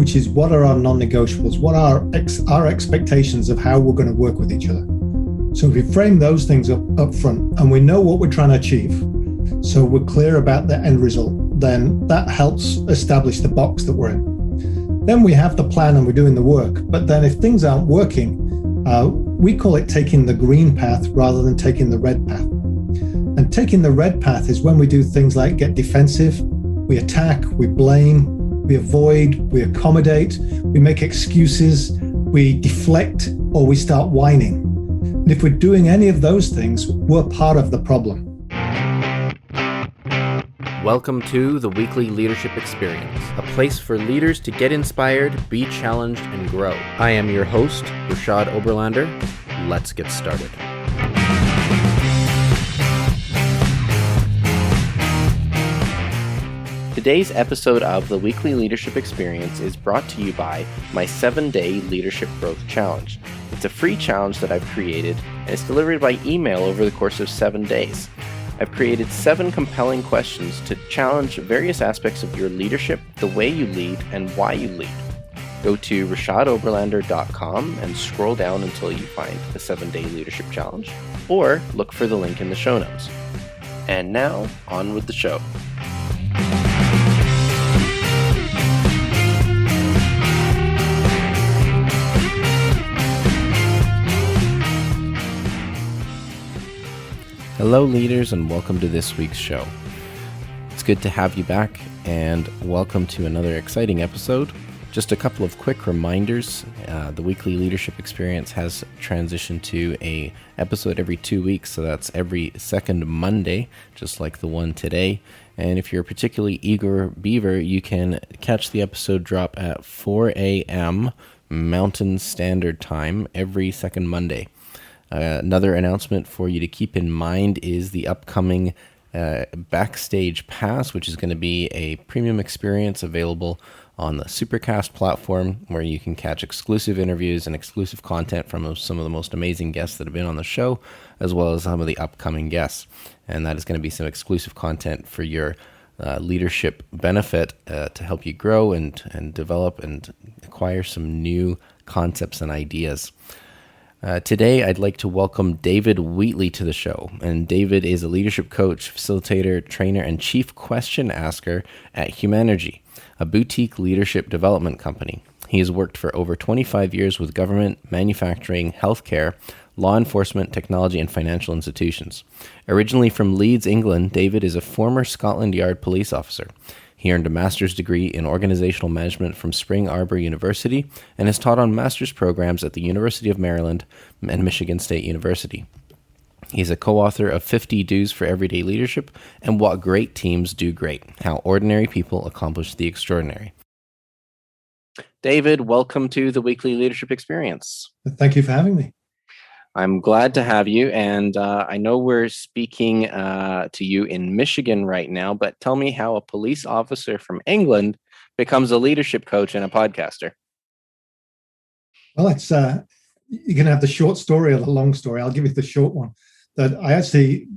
which is what are our non-negotiables? What are our expectations of how we're going to work with each other? So if we frame those things up front and we know what we're trying to achieve, so we're clear about the end result, then that helps establish the box that we're in. Then we have the plan and we're doing the work. But then if things aren't working, we call it taking the green path rather than taking the red path. And taking the red path is when we do things like get defensive, we attack, we blame, we avoid, we accommodate, we make excuses, we deflect, or we start whining. And if we're doing any of those things, we're part of the problem. Welcome to the Weekly Leadership Experience, a place for leaders to get inspired, be challenged, and grow. I am your host, Reshad Oberlander. Let's get started. Today's episode of the Weekly Leadership Experience is brought to you by my 7-day Leadership Growth Challenge. It's a free challenge that I've created, and it's delivered by email over the course of 7 days. I've created 7 compelling questions to challenge various aspects of your leadership, the way you lead, and why you lead. Go to reshadoberlander.com and scroll down until you find the 7-day Leadership Challenge, or look for the link in the show notes. And now, on with the show. Hello leaders, and welcome to this week's show. It's good to have you back, and welcome to another exciting episode. Just a couple of quick reminders. The Weekly Leadership Experience has transitioned to an episode every 2 weeks, so that's every second Monday, just like the one today. And if you're a particularly eager beaver, you can catch the episode drop at 4 a.m. Mountain Standard Time every second Monday. Another announcement for you to keep in mind is the upcoming Backstage Pass, which is going to be a premium experience available on the Supercast platform, where you can catch exclusive interviews and exclusive content from some of the most amazing guests that have been on the show, as well as some of the upcoming guests. And that is going to be some exclusive content for your leadership benefit to help you grow and develop and acquire some new concepts and ideas. Today, I'd like to welcome David Wheatley to the show. And David is a leadership coach, facilitator, trainer, and chief question asker at Humanergy, a boutique leadership development company. He has worked for over 25 years with government, manufacturing, healthcare, law enforcement, technology, and financial institutions. Originally from Leeds, England, David is a former Scotland Yard police officer. He earned a master's degree in organizational management from Spring Arbor University and has taught on master's programs at the University of Maryland and Michigan State University. He's a co-author of 50 Do's for Everyday Leadership and What Great Teams Do Great: How Ordinary People Accomplish the Extraordinary. David, welcome to the Weekly Leadership Experience. Thank you for having me. I'm glad to have you, and I know we're speaking to you in Michigan right now, but tell me how a police officer from England becomes a leadership coach and a podcaster. Well, it's you can have the short story or the long story. I'll give you the short one. That I actually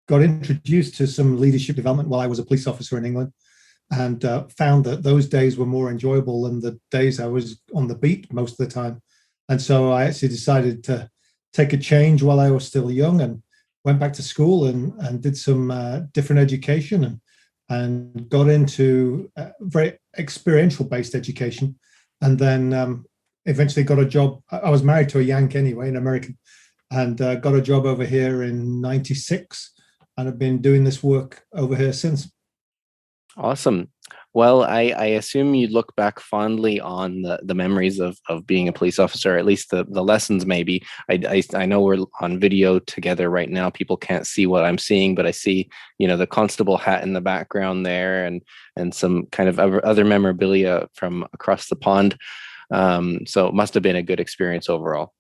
got introduced to some leadership development while I was a police officer in England, and found that those days were more enjoyable than the days I was on the beat most of the time. And so I actually decided to take a change while I was still young and went back to school and did some different education and got into very experiential based education. And then eventually got a job. I was married to a Yank anyway, an American, and got a job over here in 96 and have been doing this work over here since. Awesome. Well, I assume you look back fondly on the memories of being a police officer, at least the lessons maybe. I know we're on video together right now. People can't see what I'm seeing, but I see, the constable hat in the background there and some kind of other memorabilia from across the pond. So it must have been a good experience overall.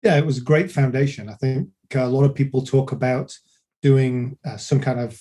Yeah, it was a great foundation. I think a lot of people talk about doing some kind of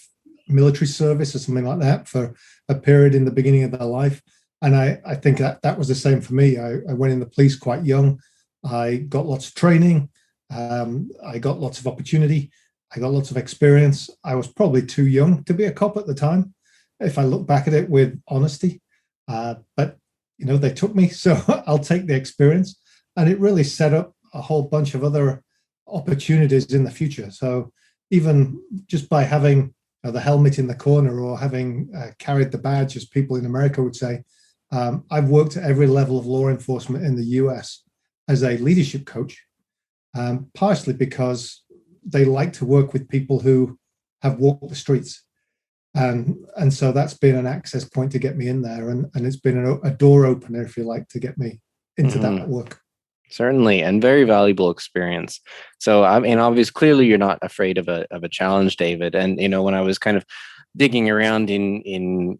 military service or something like that for a period in the beginning of their life. And I think that was the same for me. I went in the police quite young. I got lots of training. I got lots of opportunity. I got lots of experience. I was probably too young to be a cop at the time, if I look back at it with honesty. But they took me, so I'll take the experience. And it really set up a whole bunch of other opportunities in the future. So even just by having the helmet in the corner, or having carried the badge, as people in America would say, I've worked at every level of law enforcement in the US as a leadership coach, partially because they like to work with people who have walked the streets. And so that's been an access point to get me in there. And it's been a door opener, if you like, to get me into that work. Certainly, and very valuable experience. So, I mean, obviously, clearly, you're not afraid of a challenge, David. And when I was kind of digging around in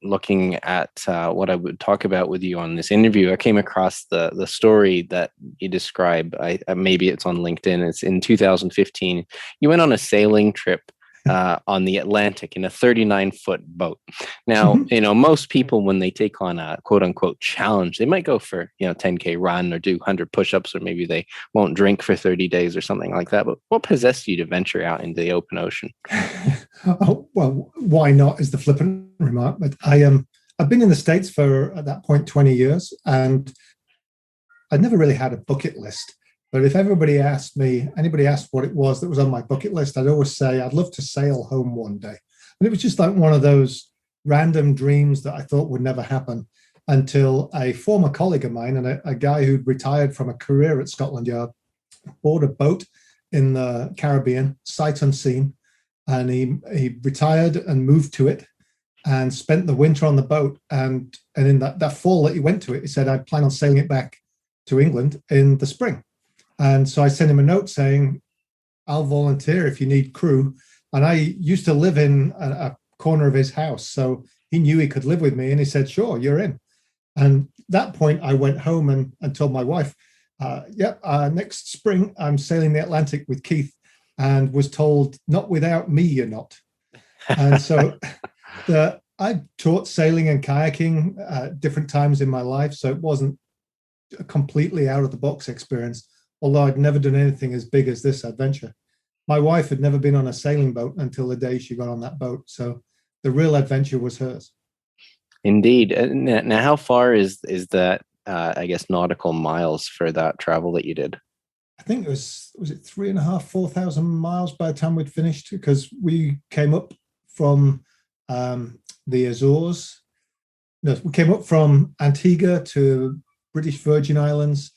looking at what I would talk about with you on this interview, I came across the story that you describe. Maybe it's on LinkedIn. It's in 2015. You went on a sailing trip on the Atlantic in a 39-foot boat. Now, most people, when they take on a quote unquote challenge, they might go for, 10K run or do 100 push-ups, or maybe they won't drink for 30 days or something like that. But what possessed you to venture out into the open ocean? Oh, well, why not is the flippant remark. But I've been in the States for, at that point, 20 years, and I'd never really had a bucket list. But if anybody asked what it was that was on my bucket list, I'd always say I'd love to sail home one day. And it was just like one of those random dreams that I thought would never happen, until a former colleague of mine, and a guy who'd retired from a career at Scotland Yard, bought a boat in the Caribbean, sight unseen. And he retired and moved to it and spent the winter on the boat. And in that fall that he went to it, he said, I plan on sailing it back to England in the spring. And so I sent him a note saying, I'll volunteer if you need crew. And I used to live in a corner of his house, so he knew he could live with me. And he said, sure, you're in. And at that point, I went home and told my wife, next spring, I'm sailing the Atlantic with Keith, and was told, not without me, you're not. And so I taught sailing and kayaking at different times in my life. So it wasn't a completely out of the box experience, although I'd never done anything as big as this adventure. My wife had never been on a sailing boat until the day she got on that boat. So the real adventure was hers. Indeed. Now, how far is that, nautical miles for that travel that you did? I think it was it 3,500, 4,000 miles by the time we'd finished, because we came up from the Azores. No, we came up from Antigua to British Virgin Islands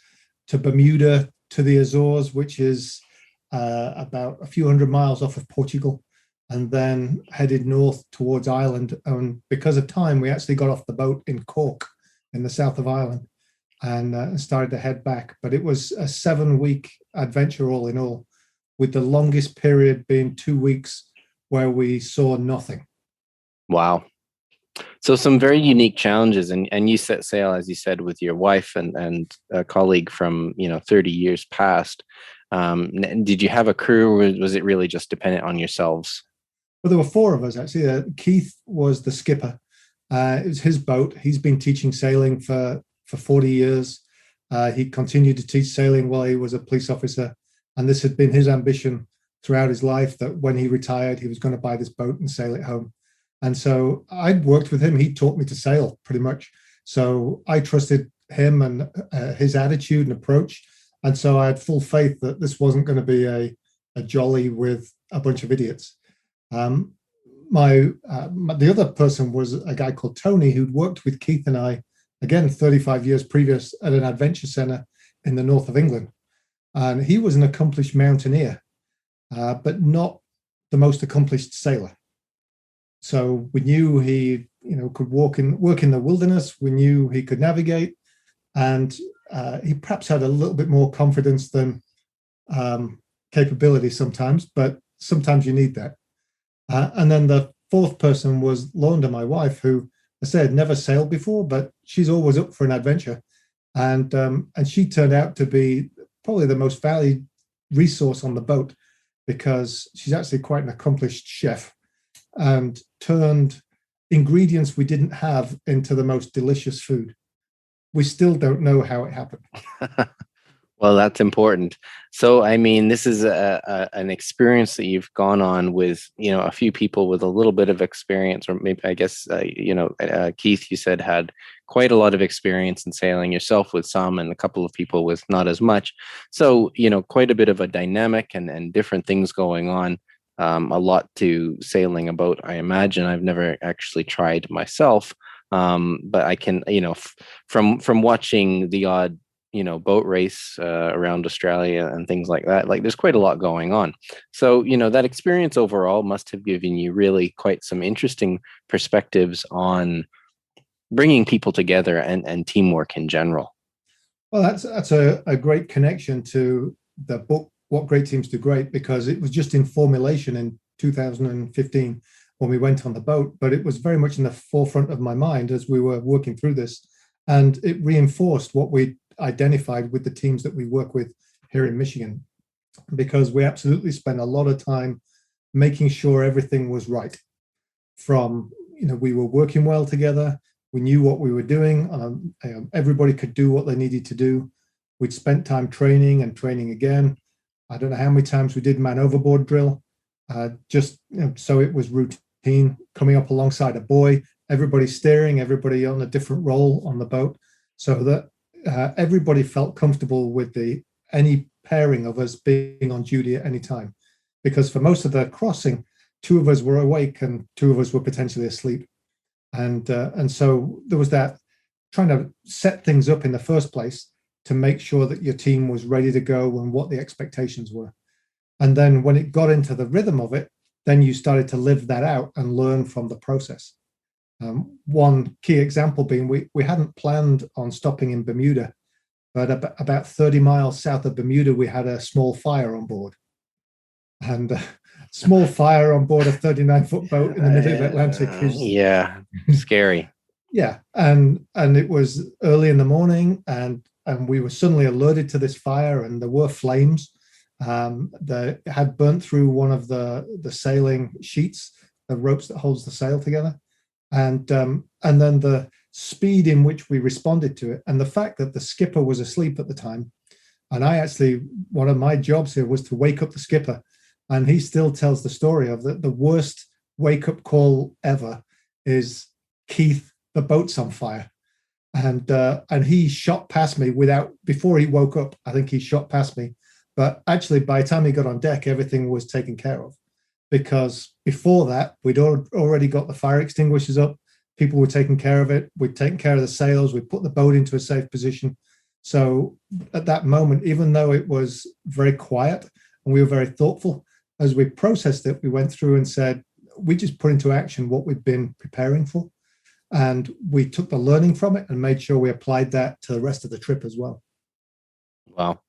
to Bermuda to the Azores, which is about a few hundred miles off of Portugal, and then headed north towards Ireland. And because of time, we actually got off the boat in Cork in the south of Ireland and started to head back. But it was a 7-week adventure all in all, with the longest period being 2 weeks where we saw nothing. Wow. So some very unique challenges, and you set sail, as you said, with your wife and a colleague from 30 years past. Did you have a crew, or was it really just dependent on yourselves? Well, there were 4 of us actually. Keith was the skipper. It was his boat. He's been teaching sailing for 40 years. He continued to teach sailing while he was a police officer, and this had been his ambition throughout his life, that when he retired, he was going to buy this boat and sail it home. And so I'd worked with him. He taught me to sail pretty much. So I trusted him and his attitude and approach. And so I had full faith that this wasn't going to be a jolly with a bunch of idiots. The other person was a guy called Tony, who'd worked with Keith and I, again, 35 years previous, at an adventure center in the north of England. And he was an accomplished mountaineer, but not the most accomplished sailor. So we knew he, could work in the wilderness. We knew he could navigate, and he perhaps had a little bit more confidence than capability sometimes. But sometimes you need that. And then the 4th person was Londa, my wife, who I said never sailed before, but she's always up for an adventure, and she turned out to be probably the most valued resource on the boat, because she's actually quite an accomplished chef, and turned ingredients we didn't have into the most delicious food. We still don't know how it happened. Well, that's important. So, I mean, this is an experience that you've gone on with, a few people with a little bit of experience, or maybe, I guess, Keith, you said had quite a lot of experience in sailing, yourself with some, and a couple of people with not as much. So, quite a bit of a dynamic and different things going on. A lot to sailing a boat, I imagine. I've never actually tried myself, but I can, from watching the odd boat race around Australia and things like that. Like there's quite a lot going on. So, that experience overall must have given you really quite some interesting perspectives on bringing people together and teamwork in general. Well, that's a great connection to the book, What Great Teams Do Great, because it was just in formulation in 2015 when we went on the boat, but it was very much in the forefront of my mind as we were working through this. And it reinforced what we identified with the teams that we work with here in Michigan, because we absolutely spent a lot of time making sure everything was right. From, we were working well together. We knew what we were doing. Everybody could do what they needed to do. We'd spent time training and training again. I don't know how many times we did man overboard drill, so it was routine. Coming up alongside a buoy, everybody steering, everybody on a different role on the boat, so that everybody felt comfortable with any pairing of us being on duty at any time. Because for most of the crossing, two of us were awake and two of us were potentially asleep. And so there was that trying to set things up in the first place to make sure that your team was ready to go and what the expectations were. And then when it got into the rhythm of it, then you started to live that out and learn from the process. One key example being we hadn't planned on stopping in Bermuda, but about 30 miles south of Bermuda, we had a small fire on board. And small fire on board a 39-foot boat in the middle of the Atlantic is scary. Yeah, and it was early in the morning, and we were suddenly alerted to this fire, and there were flames that had burnt through one of the sailing sheets, the ropes that holds the sail together, and then the speed in which we responded to it, and the fact that the skipper was asleep at the time, and one of my jobs here was to wake up the skipper. And he still tells the story of the worst wake-up call ever is, Keith, the boat's on fire. And he shot past me before he woke up. I think he shot past me. But actually, by the time he got on deck, everything was taken care of. Because before that, we'd already got the fire extinguishers up. People were taking care of it. We'd taken care of the sails. We'd put the boat into a safe position. So at that moment, even though it was very quiet and we were very thoughtful, as we processed it, we went through and said, we just put into action what we've been preparing for. And we took the learning from it and made sure we applied that to the rest of the trip as well. Wow.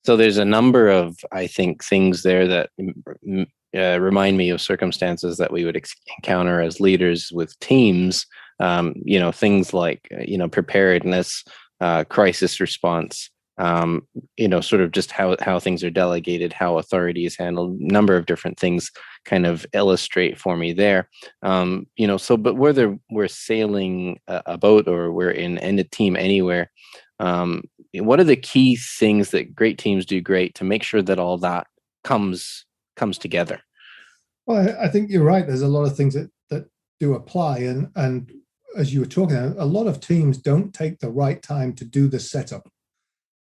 So there's a number of, I think, things there that remind me of circumstances that we would encounter as leaders with teams, things like, preparedness, crisis response, sort of just how things are delegated, how authority is handled, number of different things kind of illustrate for me there. But whether we're sailing a boat or we're in a team anywhere, what are the key things that great teams do great to make sure that all that comes together? Well, I think you're right. There's a lot of things that do apply. And as you were talking, a lot of teams don't take the right time to do the setup.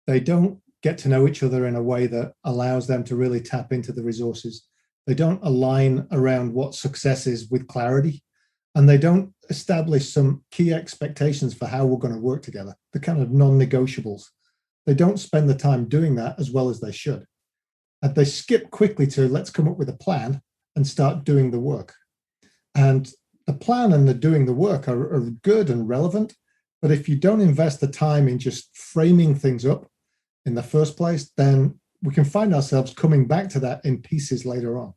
They don't get to know each other in a way that allows them to really tap into the resources. They don't align around what success is with clarity. And they don't establish some key expectations for how we're going to work together, the kind of non-negotiables. They don't spend the time doing that as well as they should. And they skip quickly to let's come up with a plan and start doing the work. And the plan and the doing the work are good and relevant. But if you don't invest the time in just framing things up in the first place, then we can find ourselves coming back to that in pieces later on.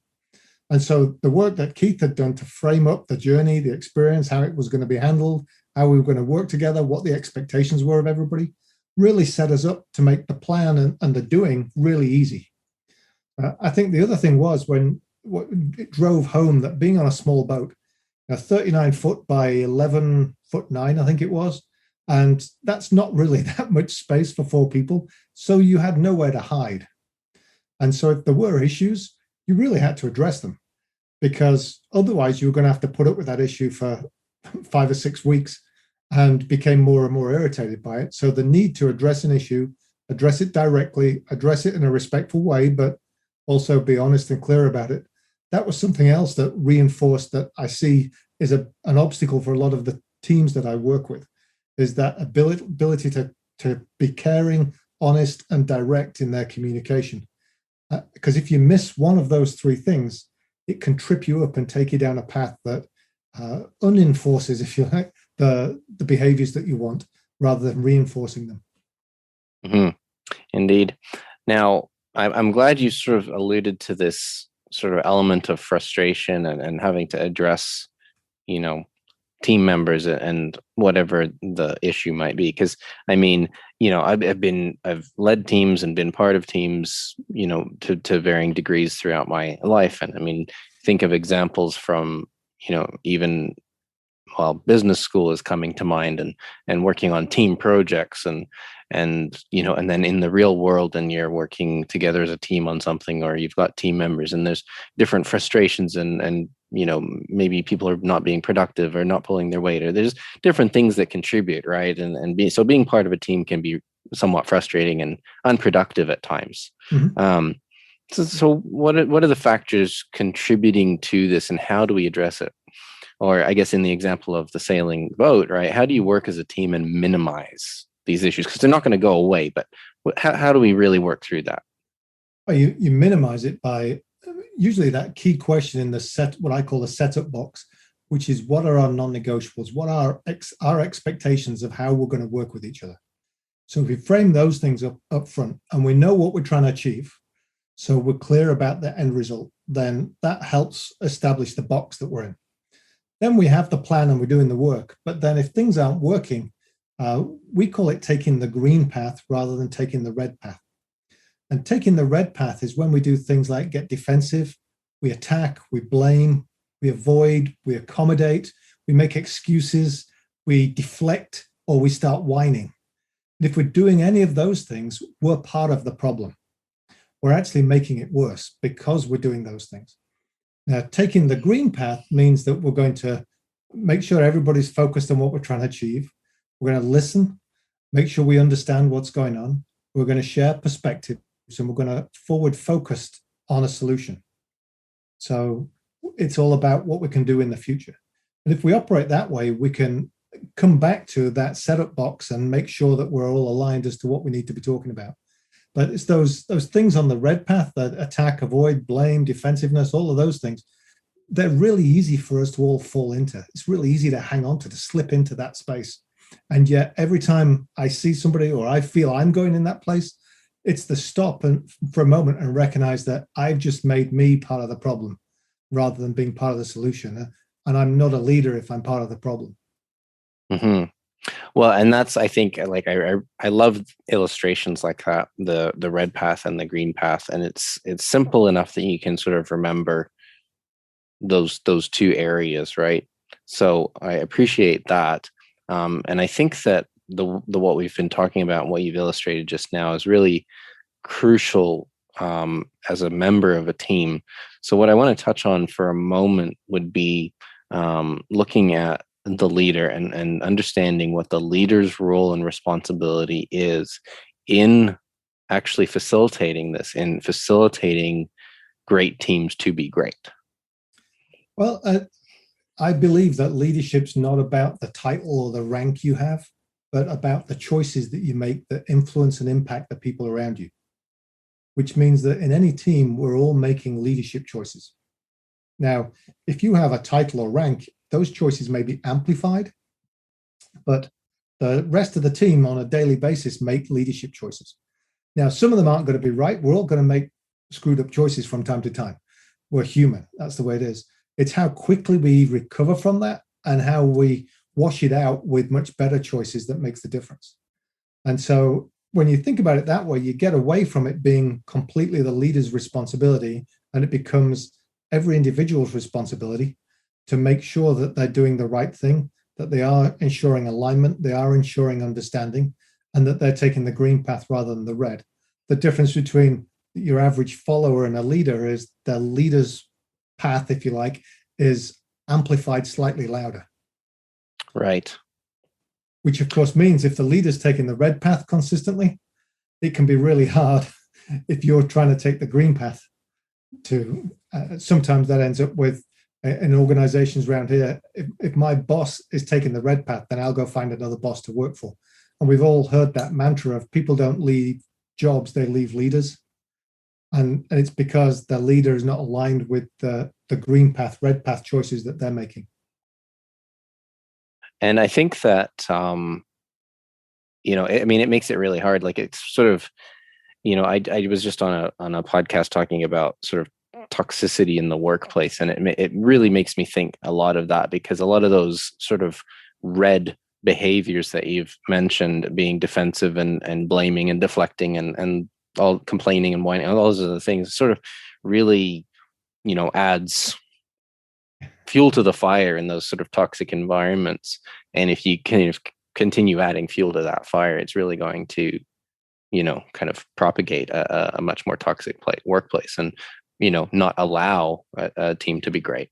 And so the work that Keith had done to frame up the journey, the experience, how it was going to be handled, how we were going to work together, what the expectations were of everybody, really set us up to make the plan and the doing really easy. I think the other thing was when it drove home that being on a small boat, 39 foot by 11 foot 9, I think it was, And that's not really that much space for 4 people. So you had nowhere to hide. And so if there were issues, you really had to address them, because otherwise you were going to have to put up with that issue for 5 or 6 weeks and became more and more irritated by it. So the need to address an issue, address it directly, address it in a respectful way, but also be honest and clear about it. That was something else that reinforced that I see is an obstacle for a lot of the teams that I work with, is that ability to be caring, honest, and direct in their communication. Because if you miss one of those 3 things, it can trip you up and take you down a path that unenforces, if you like, the behaviors that you want, rather than reinforcing them. Mm-hmm. Indeed. Now, I'm glad you sort of alluded to this sort of element of frustration and having to address, team members and whatever the issue might be. Because I mean, I've led teams and been part of teams, to varying degrees throughout my life. And I mean, think of examples from, even business school is coming to mind, and working on team projects and then in the real world, and you're working together as a team on something, or you've got team members and there's different frustrations and maybe people are not being productive or not pulling their weight, or there's different things that contribute, right? So being part of a team can be somewhat frustrating and unproductive at times. Mm-hmm. So what are the factors contributing to this, and how do we address it? Or I guess in the example of the sailing boat, right? How do you work as a team and minimize these issues? Because they're not going to go away, but how do we really work through that? Well, you minimize it by usually that key question in what I call the setup box, which is, what are our non-negotiables? What are our expectations of how we're going to work with each other? So if we frame those things up front, and we know what we're trying to achieve, so we're clear about the end result, then that helps establish the box that we're in. Then we have the plan and we're doing the work. But then if things aren't working, we call it taking the green path rather than taking the red path. And taking the red path is when we do things like get defensive, we attack, we blame, we avoid, we accommodate, we make excuses, we deflect, or we start whining. And if we're doing any of those things, we're part of the problem. We're actually making it worse because we're doing those things. Now, taking the green path means that we're going to make sure everybody's focused on what we're trying to achieve. We're going to listen, make sure we understand what's going on. We're going to share perspectives, and we're going to forward focused on a solution. So it's all about what we can do in the future. And if we operate that way, we can come back to that setup box and make sure that we're all aligned as to what we need to be talking about. But it's those things on the red path, that attack, avoid, blame, defensiveness, all of those things, they're really easy for us to all fall into. It's really easy to hang on to slip into that space. And yet every time I see somebody, or I feel I'm going in that place, it's the stop and for a moment and recognize that I've just made me part of the problem rather than being part of the solution. And I'm not a leader if I'm part of the problem. Mm-hmm. Well, and that's, I think, like I love illustrations like that, the red path and the green path, and it's simple enough that you can sort of remember those 2 areas, right? So I appreciate that, and I think that the what we've been talking about and what you've illustrated just now is really crucial as a member of a team. So what I want to touch on for a moment would be looking at the leader and understanding what the leader's role and responsibility is in actually facilitating this, in facilitating great teams to be great. Well, I believe that leadership's not about the title or the rank you have, but about the choices that you make that influence and impact the people around you, which means that in any team, we're all making leadership choices. Now, if you have a title or rank, those choices may be amplified, but the rest of the team on a daily basis make leadership choices. Now, some of them aren't going to be right. We're all going to make screwed up choices from time to time. We're human. That's the way it is. It's how quickly we recover from that and how we wash it out with much better choices that makes the difference. And so when you think about it that way, you get away from it being completely the leader's responsibility, and it becomes every individual's responsibility to make sure that they're doing the right thing, that they are ensuring alignment, they are ensuring understanding, and that they're taking the green path rather than the red. The difference between your average follower and a leader is the leader's path, if you like, is amplified slightly louder. Right. Which of course means if the leader's taking the red path consistently, it can be really hard if you're trying to take the green path. Sometimes that ends up with, in organizations around here, if my boss is taking the red path, then I'll go find another boss to work for. And we've all heard that mantra of people don't leave jobs, they leave leaders. And it's because the leader is not aligned with the green path, red path choices that they're making. And I think that, it makes it really hard. Like it's sort of, I was just on a podcast talking about sort of toxicity in the workplace. And it really makes me think a lot of that, because a lot of those sort of red behaviors that you've mentioned, being defensive and blaming and deflecting and all complaining and whining, all those other things, sort of really, adds fuel to the fire in those sort of toxic environments. And if you kind of continue adding fuel to that fire, it's really going to, kind of propagate a much more toxic workplace and, not allow a team to be great.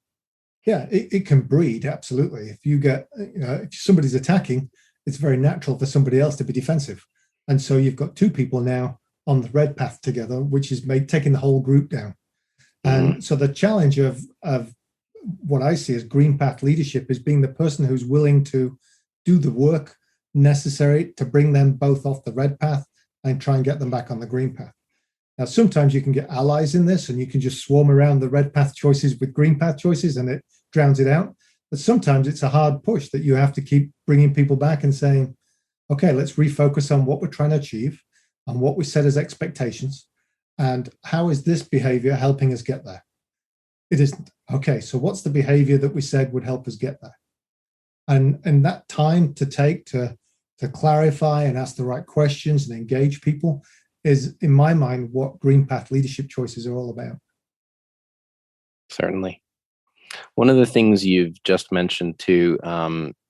Yeah, it can breed, absolutely. If you get, if somebody's attacking, it's very natural for somebody else to be defensive. And so you've got two people now on the red path together, which is taking the whole group down. And so the challenge of what I see as green path leadership is being the person who's willing to do the work necessary to bring them both off the red path and try and get them back on the green path. Now, sometimes you can get allies in this and you can just swarm around the red path choices with green path choices and it drowns it out. But sometimes it's a hard push that you have to keep bringing people back and saying, okay, let's refocus on what we're trying to achieve and what we set as expectations. And how is this behavior helping us get there? It isn't. Okay, so what's the behavior that we said would help us get there? And that time to take to clarify and ask the right questions and engage people is, in my mind, what green path leadership choices are all about. Certainly. One of the things you've just mentioned too,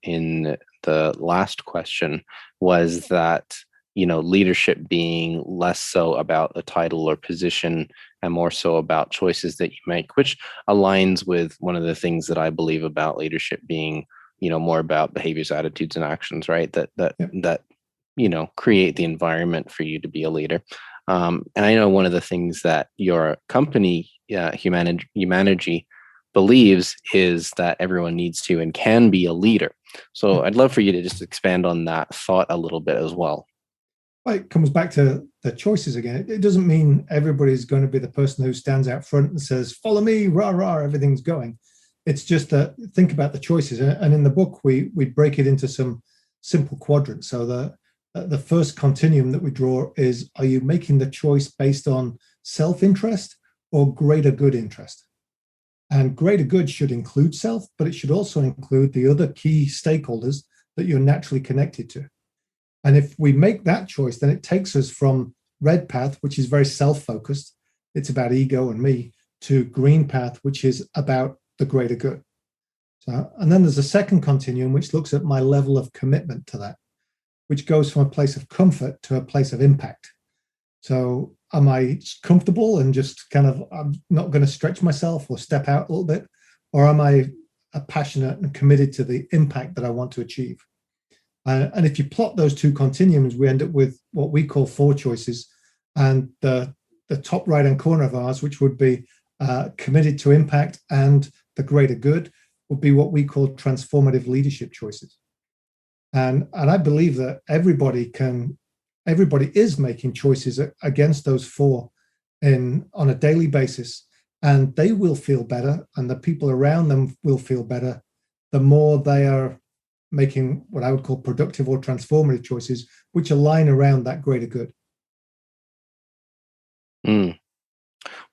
in the last question, was that leadership being less so about a title or position and more so about choices that you make, which aligns with one of the things that I believe about leadership being, more about behaviors, attitudes, and actions, right? That create the environment for you to be a leader. And I know one of the things that your company, Humanergy, believes is that everyone needs to and can be a leader. So I'd love for you to just expand on that thought a little bit as well. Well, it comes back to the choices again. It doesn't mean everybody's going to be the person who stands out front and says, follow me, rah, rah, everything's going. It's just that think about the choices. And in the book, we break it into some simple quadrants. So the first continuum that we draw is, are you making the choice based on self-interest or greater good interest? And greater good should include self, but it should also include the other key stakeholders that you're naturally connected to. And if we make that choice, then it takes us from red path, which is very self-focused, it's about ego and me, to green path, which is about the greater good. So, and then there's a second continuum, which looks at my level of commitment to that, which goes from a place of comfort to a place of impact. So am I comfortable and just kind of, I'm not going to stretch myself or step out a little bit? Or am I passionate and committed to the impact that I want to achieve? And if you plot those two continuums, we end up with what we call four choices. And the top right-hand corner of ours, which would be committed to impact and the greater good, would be what we call transformative leadership choices. And I believe that everybody is making choices against those four on a daily basis, and they will feel better, and the people around them will feel better the more they are making what I would call productive or transformative choices, which align around that greater good.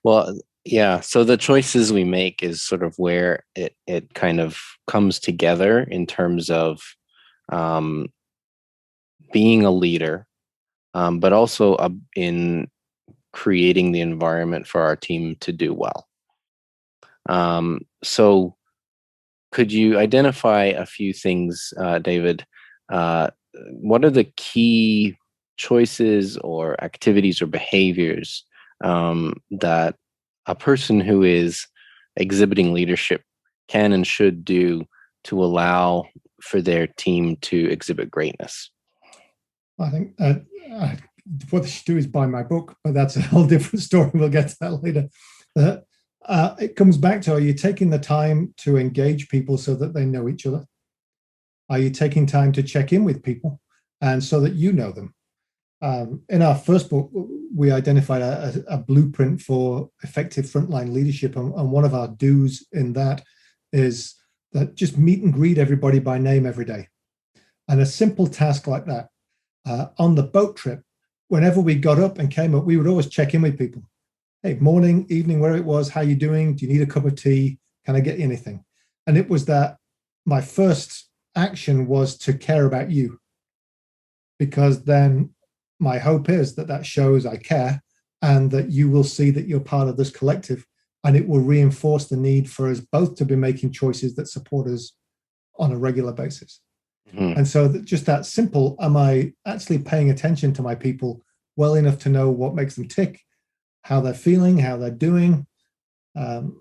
Well, yeah. So the choices we make is sort of where it kind of comes together in terms of being a leader, but also in creating the environment for our team to do well. So could you identify a few things, David? What are the key choices or activities or behaviors that a person who is exhibiting leadership can and should do to allow for their team to exhibit greatness? I think what they should do is buy my book, but that's a whole different story. We'll get to that later. It comes back to, are you taking the time to engage people so that they know each other? Are you taking time to check in with people and so that you know them? In our first book, we identified a blueprint for effective frontline leadership. And one of our do's in that is that just meet and greet everybody by name every day. And a simple task like that, on the boat trip, whenever we got up and came up, we would always check in with people. Hey, morning, evening, where it was, how you doing? Do you need a cup of tea? Can I get you anything? And it was that my first action was to care about you, because then my hope is that that shows I care and that you will see that you're part of this collective, and it will reinforce the need for us both to be making choices that support us on a regular basis. Mm-hmm. And so just that simple, am I actually paying attention to my people well enough to know what makes them tick, how they're feeling, how they're doing? I'm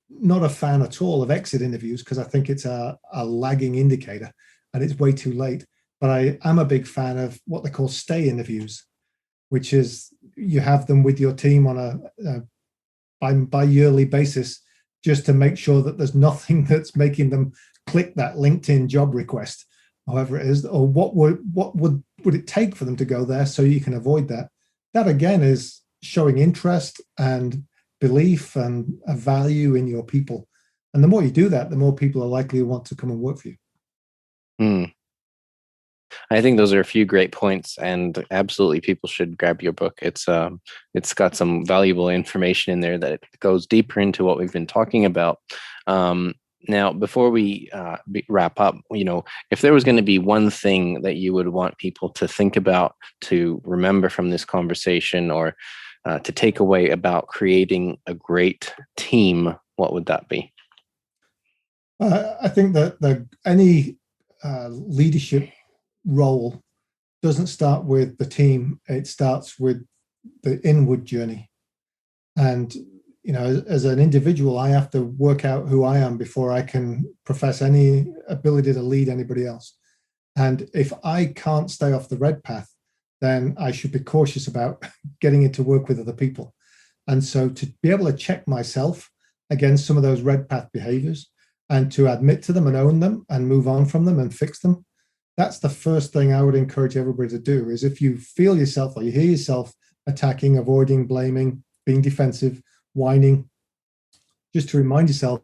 not a fan at all of exit interviews, because I think it's a lagging indicator and it's way too late. But I am a big fan of what they call stay interviews, which is you have them with your team on a bi-yearly basis, just to make sure that there's nothing that's making them click that LinkedIn job request, however it is, or what would it take for them to go there, so you can avoid that. That again is showing interest and belief and a value in your people. And the more you do that, the more people are likely to want to come and work for you. I think those are a few great points, and absolutely people should grab your book. It's got some valuable information in there that goes deeper into what we've been talking about. Now, before we wrap up, if there was going to be one thing that you would want people to think about, to remember from this conversation, or to take away about creating a great team, what would that be? I think that any leadership role doesn't start with the team. It starts with the inward journey. And, as an individual, I have to work out who I am before I can profess any ability to lead anybody else. And if I can't stay off the red path, then I should be cautious about getting into work with other people. And so to be able to check myself against some of those red path behaviors and to admit to them and own them and move on from them and fix them, that's the first thing I would encourage everybody to do. Is if you feel yourself or you hear yourself attacking, avoiding, blaming, being defensive, whining, just to remind yourself,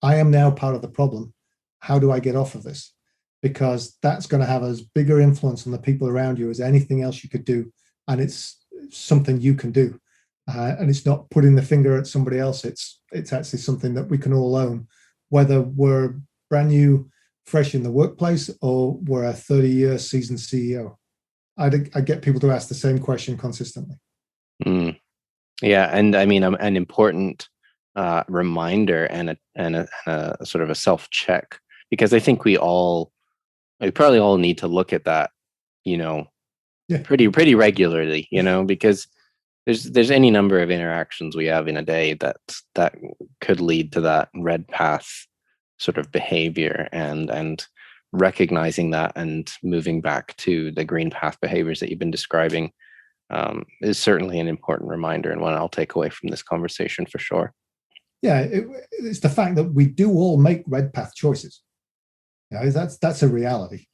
I am now part of the problem. How do I get off of this? Because that's going to have as bigger influence on the people around you as anything else you could do. And it's something you can do. And it's not putting the finger at somebody else. It's actually something that we can all own, whether we're brand new, fresh in the workplace, or we're a 30-year seasoned CEO. I get people to ask the same question consistently. Yeah, and I mean, an important reminder and a sort of a self-check, because I think we probably all need to look at that, pretty regularly, because there's any number of interactions we have in a day that could lead to that red path sort of behavior, and recognizing that and moving back to the green path behaviors that you've been describing is certainly an important reminder, and one I'll take away from this conversation for sure. Yeah, it's the fact that we do all make red path choices. That's a reality.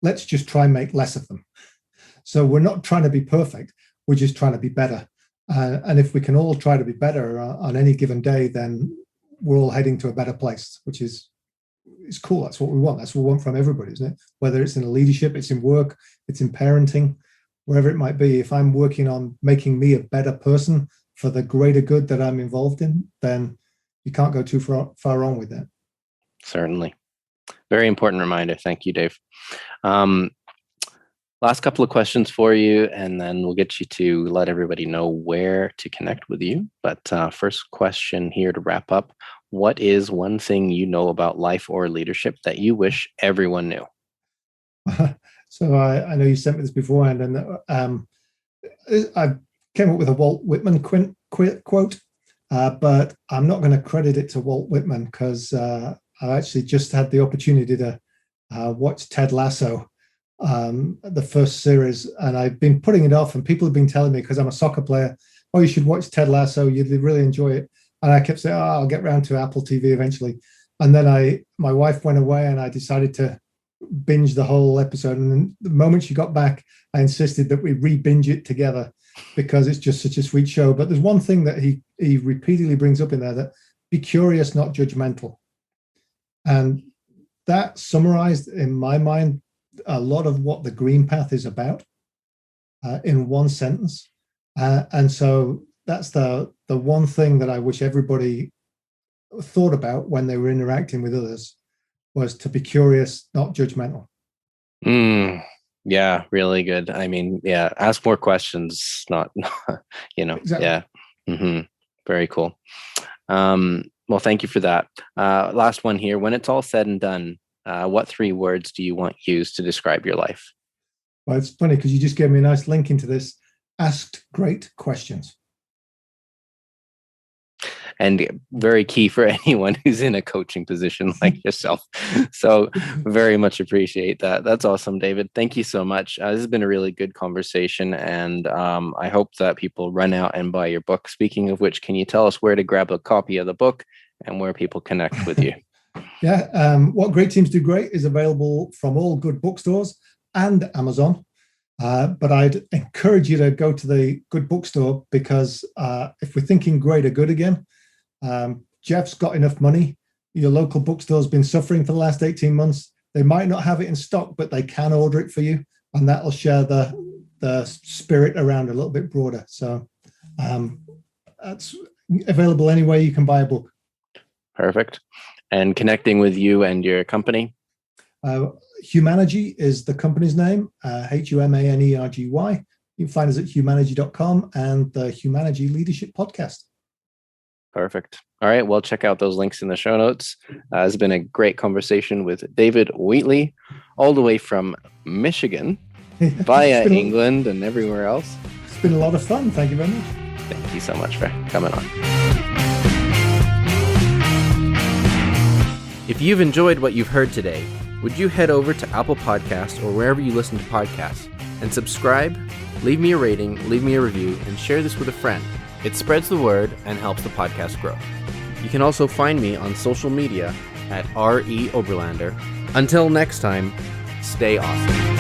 Let's just try and make less of them. So we're not trying to be perfect. We're just trying to be better. And if we can all try to be better on any given day, then we're all heading to a better place, which is cool. That's what we want. That's what we want from everybody, isn't it? Whether it's in leadership, it's in work, it's in parenting, wherever it might be. If I'm working on making me a better person for the greater good that I'm involved in, then you can't go too far wrong with that. Certainly. Very important reminder. Thank you, Dave. Last couple of questions for you, and then we'll get you to let everybody know where to connect with you. But first question here to wrap up. what is one thing you know about life or leadership that you wish everyone knew? So I know you sent me this beforehand, and I came up with a Walt Whitman quote, but I'm not going to credit it to Walt Whitman because I actually just had the opportunity to watch Ted Lasso, the first series, and I've been putting it off, and people have been telling me, because I'm a soccer player, oh, you should watch Ted Lasso, you'd really enjoy it. And I kept saying, oh, I'll get around to Apple TV eventually. And then my wife went away, and I decided to binge the whole episode. And the moment she got back, I insisted that we re-binge it together because it's just such a sweet show. But there's one thing that he repeatedly brings up in there, that be curious, not judgmental. And that summarized in my mind a lot of what the Green Path is about in one sentence. And so that's the one thing that I wish everybody thought about when they were interacting with others, was to be curious, not judgmental. Yeah, really good. I mean, yeah, ask more questions, not, Exactly. Yeah. Very cool. Well, thank you for that. Last one here. When it's all said and done, what 3 words do you want used to describe your life? Well, it's funny because you just gave me a nice link into this. Asked great questions. And very key for anyone who's in a coaching position like yourself. So very much appreciate that. That's awesome, David. Thank you so much. This has been a really good conversation, and I hope that people run out and buy your book. Speaking of which, can you tell us where to grab a copy of the book and where people connect with you? Yeah. What Great Teams Do Great is available from all good bookstores and Amazon. But I'd encourage you to go to the good bookstore, because if we're thinking greater good again, Jeff's got enough money. Your local bookstore's been suffering for the last 18 months. They might not have it in stock, but they can order it for you, and that'll share the spirit around a little bit broader. So that's available anywhere you can buy a book. Perfect. And connecting with you and your company? Humanergy is the company's name, Humanergy. You can find us at humanergy.com and the Humanergy Leadership Podcast. Perfect. All right. Well, check out those links in the show notes. It's been a great conversation with David Wheatley, all the way from Michigan via England and everywhere else. It's been a lot of fun. Thank you very much. Thank you so much for coming on. If you've enjoyed what you've heard today, would you head over to Apple Podcasts or wherever you listen to podcasts and subscribe, leave me a rating, leave me a review, and share this with a friend. It spreads the word and helps the podcast grow. You can also find me on social media at R.E. Oberlander. Until next time, stay awesome.